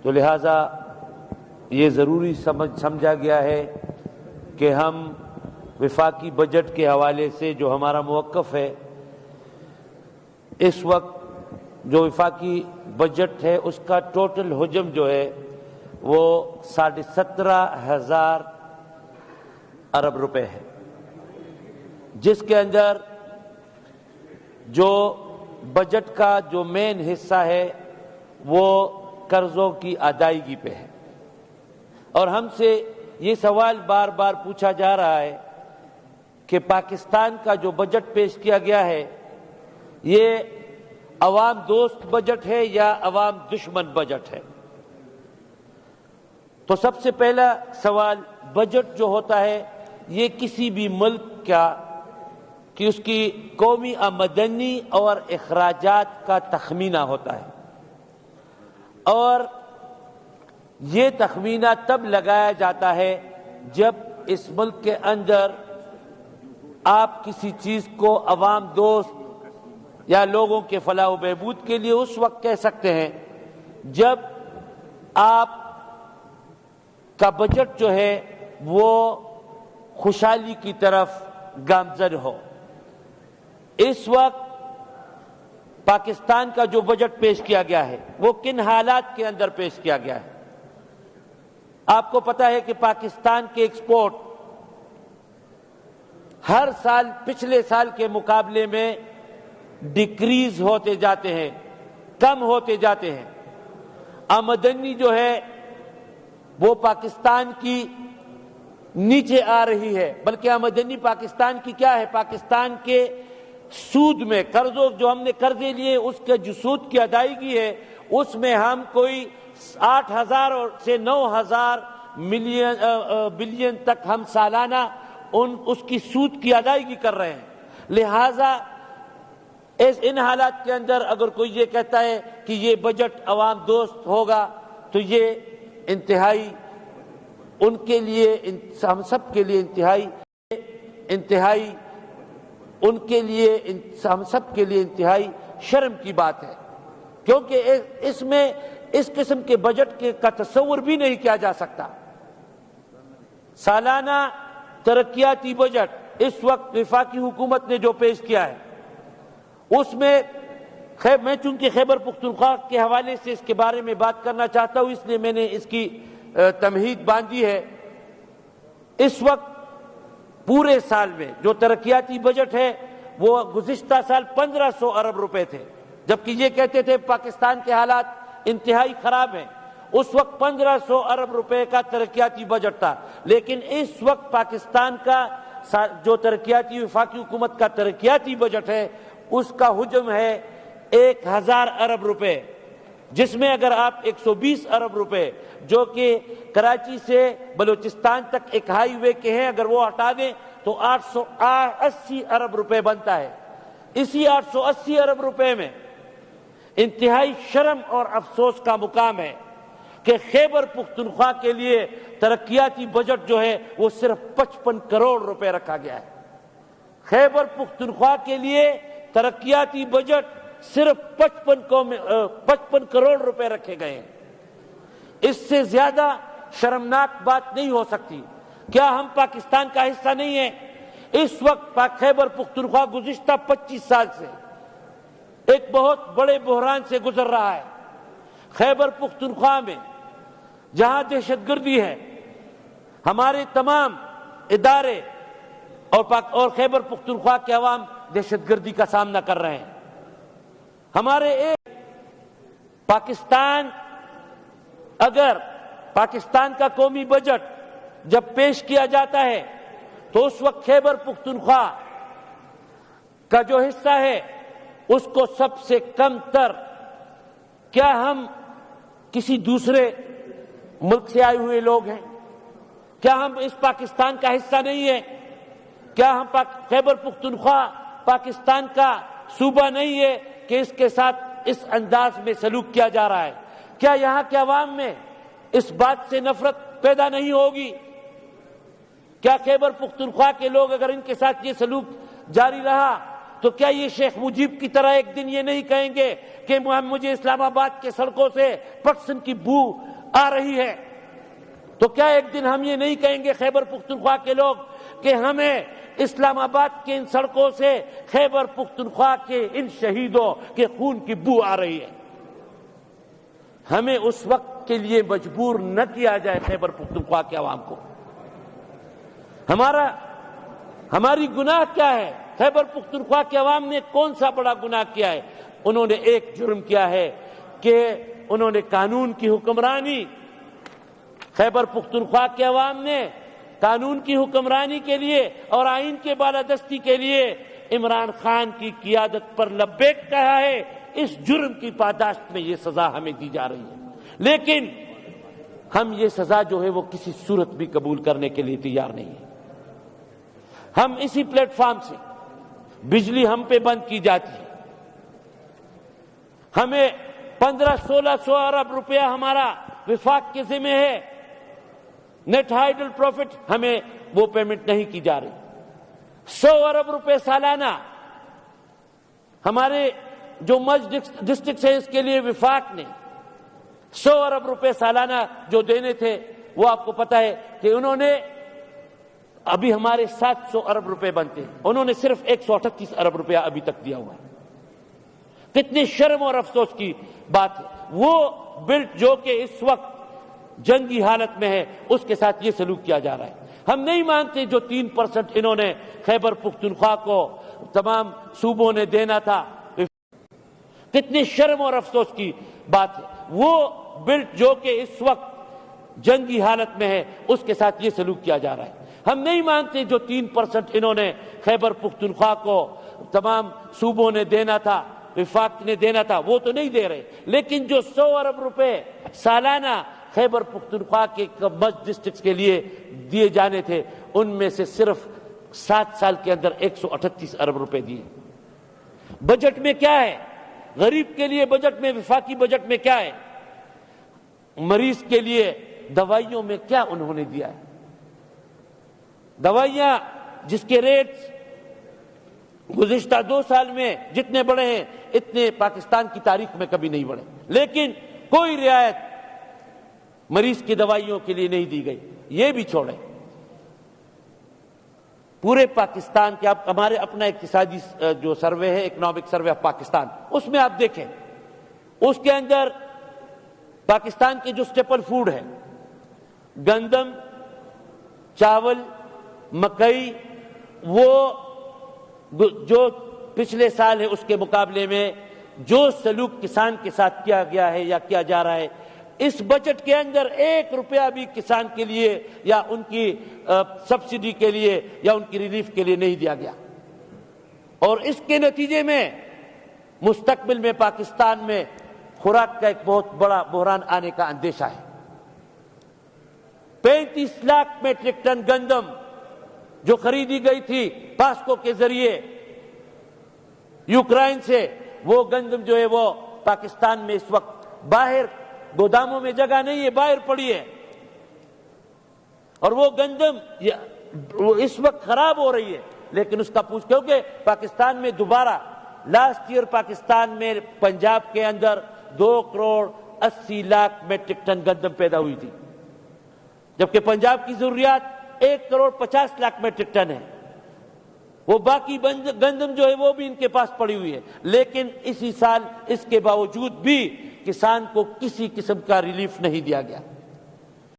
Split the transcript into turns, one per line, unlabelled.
تو لہٰذا یہ ضروری سمجھا گیا ہے کہ ہم وفاقی بجٹ کے حوالے سے جو ہمارا موقف ہے، اس وقت جو وفاقی بجٹ ہے اس کا ٹوٹل حجم جو ہے وہ 17,500 ارب روپے ہے، جس کے اندر جو بجٹ کا جو مین حصہ ہے وہ قرضوں کی ادائیگی پہ ہے۔ اور ہم سے یہ سوال بار بار پوچھا جا رہا ہے کہ پاکستان کا جو بجٹ پیش کیا گیا ہے یہ عوام دوست بجٹ ہے یا عوام دشمن بجٹ ہے؟ تو سب سے پہلا سوال، بجٹ جو ہوتا ہے یہ کسی بھی ملک کا کہ اس کی قومی آمدنی اور اخراجات کا تخمینہ ہوتا ہے، اور یہ تخمینہ تب لگایا جاتا ہے جب اس ملک کے اندر آپ کسی چیز کو عوام دوست یا لوگوں کے فلاح و بہبود کے لیے اس وقت کہہ سکتے ہیں جب آپ کا بجٹ جو ہے وہ خوشحالی کی طرف گامزن ہو۔ اس وقت پاکستان کا جو بجٹ پیش کیا گیا ہے وہ کن حالات کے اندر پیش کیا گیا ہے؟ آپ کو پتا ہے کہ پاکستان کے ایکسپورٹ ہر سال پچھلے سال کے مقابلے میں ڈیکریز ہوتے جاتے ہیں، کم ہوتے جاتے ہیں۔ آمدنی جو ہے وہ پاکستان کی نیچے آ رہی ہے، بلکہ آمدنی پاکستان کی کیا ہے؟ پاکستان کے سود میں، قرضوں جو ہم نے قرضے لیے اس کے جو سود کی ادائیگی ہے اس میں ہم کوئی 8,000 سے 9,000 بلین تک ہم سالانہ اس کی سود کی ادائیگی کر رہے ہیں۔ لہذا ان حالات کے اندر اگر کوئی یہ کہتا ہے کہ یہ بجٹ عوام دوست ہوگا تو یہ انتہائی ان کے لیے، ہم سب کے لیے انتہائی ان کے لیے، ہم سب کے لیے انتہائی شرم کی بات ہے، کیونکہ اس میں اس قسم کے بجٹ کا تصور بھی نہیں کیا جا سکتا۔ سالانہ ترقیاتی بجٹ اس وقت وفاقی حکومت نے جو پیش کیا ہے اس میں میں چونکہ خیبر پختونخوا کے حوالے سے اس کے بارے میں بات کرنا چاہتا ہوں، اس لیے میں نے اس کی تمہید باندھی ہے۔ اس وقت پورے سال میں جو ترقیاتی بجٹ ہے وہ گزشتہ سال 1,500 ارب روپے تھے، جبکہ یہ کہتے تھے پاکستان کے حالات انتہائی خراب ہیں۔ اس وقت 1,500 ارب روپے کا ترقیاتی بجٹ تھا، لیکن اس وقت پاکستان کا جو ترقیاتی وفاقی حکومت کا ترقیاتی بجٹ ہے اس کا حجم ہے 1,000 ارب روپے، جس میں اگر آپ 120 ارب روپے جو کہ کراچی سے بلوچستان تک ایک ہائی وے کے ہیں اگر وہ ہٹا دیں تو 880 ارب روپے بنتا ہے۔ اسی 880 ارب روپے میں انتہائی شرم اور افسوس کا مقام ہے کہ خیبر پختونخوا کے لیے ترقیاتی بجٹ جو ہے وہ صرف 55 کروڑ روپے رکھا گیا ہے۔ خیبر پختونخوا کے لیے ترقیاتی بجٹ صرف 55 کروڑ روپے رکھے گئے ہیں۔ اس سے زیادہ شرمناک بات نہیں ہو سکتی۔ کیا ہم پاکستان کا حصہ نہیں ہیں؟ اس وقت خیبر پختونخوا گزشتہ 25 سال سے ایک بہت بڑے بحران سے گزر رہا ہے۔ خیبر پختونخوا میں جہاں دہشت گردی ہے، ہمارے تمام ادارے اور خیبر پختونخوا کے عوام دہشت گردی کا سامنا کر رہے ہیں۔ ہمارے اگر پاکستان کا قومی بجٹ جب پیش کیا جاتا ہے تو اس وقت خیبر پختونخوا کا جو حصہ ہے اس کو سب سے کم تر، کیا ہم کسی دوسرے ملک سے آئے ہوئے لوگ ہیں؟ کیا ہم اس پاکستان کا حصہ نہیں ہیں؟ کیا ہم خیبر پختونخوا پاکستان کا صوبہ نہیں ہے کہ اس کے ساتھ اس انداز میں سلوک کیا جا رہا ہے؟ کیا یہاں کے عوام میں اس بات سے نفرت پیدا نہیں ہوگی؟ کیا خیبر پختونخوا کے لوگ اگر ان کے ساتھ یہ سلوک جاری رہا تو کیا یہ شیخ مجیب کی طرح ایک دن یہ نہیں کہیں گے کہ مجھے اسلام آباد کے سڑکوں سے پٹسن کی بو آ رہی ہے؟ تو کیا ایک دن ہم یہ نہیں کہیں گے خیبر پختونخوا کے لوگ کہ ہمیں اسلام آباد کے ان سڑکوں سے خیبر پختونخوا کے ان شہیدوں کے خون کی بو آ رہی ہے؟ ہمیں اس وقت کے لیے مجبور نہ کیا جائے خیبر پختونخوا کے عوام کو۔ ہماری گناہ کیا ہے؟ خیبر پختونخوا کے عوام نے کون سا بڑا گناہ کیا ہے؟ انہوں نے ایک جرم کیا ہے کہ انہوں نے قانون کی حکمرانی، خیبر پختونخوا کے عوام نے قانون کی حکمرانی کے لیے اور آئین کے بالادستی کے لیے عمران خان کی قیادت پر لبیک کہا ہے۔ اس جرم کی پاداشت میں یہ سزا ہمیں دی جا رہی ہے، لیکن ہم یہ سزا جو ہے وہ کسی صورت بھی قبول کرنے کے لیے تیار نہیں ہے۔ ہم اسی پلیٹ فارم سے بجلی ہم پہ بند کی جاتی ہے، ہمیں 1500-1600 ارب روپیہ ہمارا وفاق کے ذمہ ہے، نیٹ ہائیڈل پروفٹ ہمیں وہ پیمنٹ نہیں کی جا رہی۔ 100 ارب روپے سالانہ ہمارے جو مرج ڈسٹرکٹس ہیں اس کے لیے وفاق نے 100 ارب روپے سالانہ جو دینے تھے، وہ آپ کو پتا ہے کہ انہوں نے ابھی ہمارے 700 ارب روپے بنتے ہیں، انہوں نے صرف 138 ارب روپیہ ابھی تک دیا ہوا ہے۔ کتنی شرم اور افسوس کی بات ہے۔ وہ بلٹ جو کہ اس وقت جنگی حالت میں ہے، اس کے ساتھ یہ سلوک کیا جا رہا ہے۔ ہم نہیں مانتے جو 3% انہوں نے خیبر پختونخوا کو تمام صوبوں نے دینا تھا۔ کتنی شرم اور افسوس کی بات ہے۔ وہ بلٹ جو کہ اس وقت جنگی حالت میں ہے، اس کے ساتھ یہ سلوک کیا جا رہا ہے۔ ہم نہیں مانتے جو 3% انہوں نے خیبر پختونخوا کو تمام صوبوں نے دینا تھا، وفاق نے دینا تھا، وہ تو نہیں دے رہے، لیکن جو 100 ارب روپے سالانہ خیبر پختونخوا کے مرج ڈسٹرکٹس کے لیے دیے جانے تھے، ان میں سے صرف 7 سال کے اندر 138 ارب روپے دیے۔ بجٹ میں کیا ہے؟ غریب کے لیے بجٹ میں، وفاقی بجٹ میں کیا ہے؟ مریض کے لیے دوائیوں میں کیا انہوں نے دیا ہے؟ دوائیاں جس کے ریٹس گزشتہ 2 سال میں جتنے بڑھے ہیں اتنے پاکستان کی تاریخ میں کبھی نہیں بڑھے، لیکن کوئی رعایت مریض کی دوائیوں کے لیے نہیں دی گئی۔ یہ بھی چھوڑیں، پورے پاکستان کے ہمارے اپنا اقتصادی جو سروے ہے، اکنامک سروے آف پاکستان، اس میں آپ دیکھیں، اس کے اندر پاکستان کے جو سٹیپل فوڈ ہے، گندم، چاول، مکئی، وہ جو پچھلے سال ہے اس کے مقابلے میں جو سلوک کسان کے ساتھ کیا گیا ہے یا کیا جا رہا ہے، اس بجٹ کے اندر 1 روپیہ بھی کسان کے لیے یا ان کی سبسڈی کے لیے یا ان کی ریلیف کے لیے نہیں دیا گیا، اور اس کے نتیجے میں مستقبل میں پاکستان میں خوراک کا ایک بہت بڑا بحران آنے کا اندیشہ ہے۔ 35 لاکھ میٹرک ٹن گندم جو خریدی گئی تھی پاسکو کے ذریعے یوکرائن سے، وہ گندم جو ہے وہ پاکستان میں اس وقت باہر گوداموں میں جگہ نہیں ہے، باہر پڑی ہے، اور وہ گندم اس وقت خراب ہو رہی ہے، لیکن اس کا کیونکہ پاکستان میں دوبارہ لاسٹ ایئر پاکستان میں پنجاب کے اندر 2 کروڑ 80 لاکھ میٹرک ٹن گندم پیدا ہوئی تھی، جبکہ پنجاب کی ضروریات 1 کروڑ 50 لاکھ میٹرک ٹن ہے۔ وہ باقی گندم جو ہے وہ بھی ان کے پاس پڑی ہوئی ہے، لیکن اسی سال اس کے باوجود بھی کسان کو کسی قسم کا ریلیف نہیں دیا گیا۔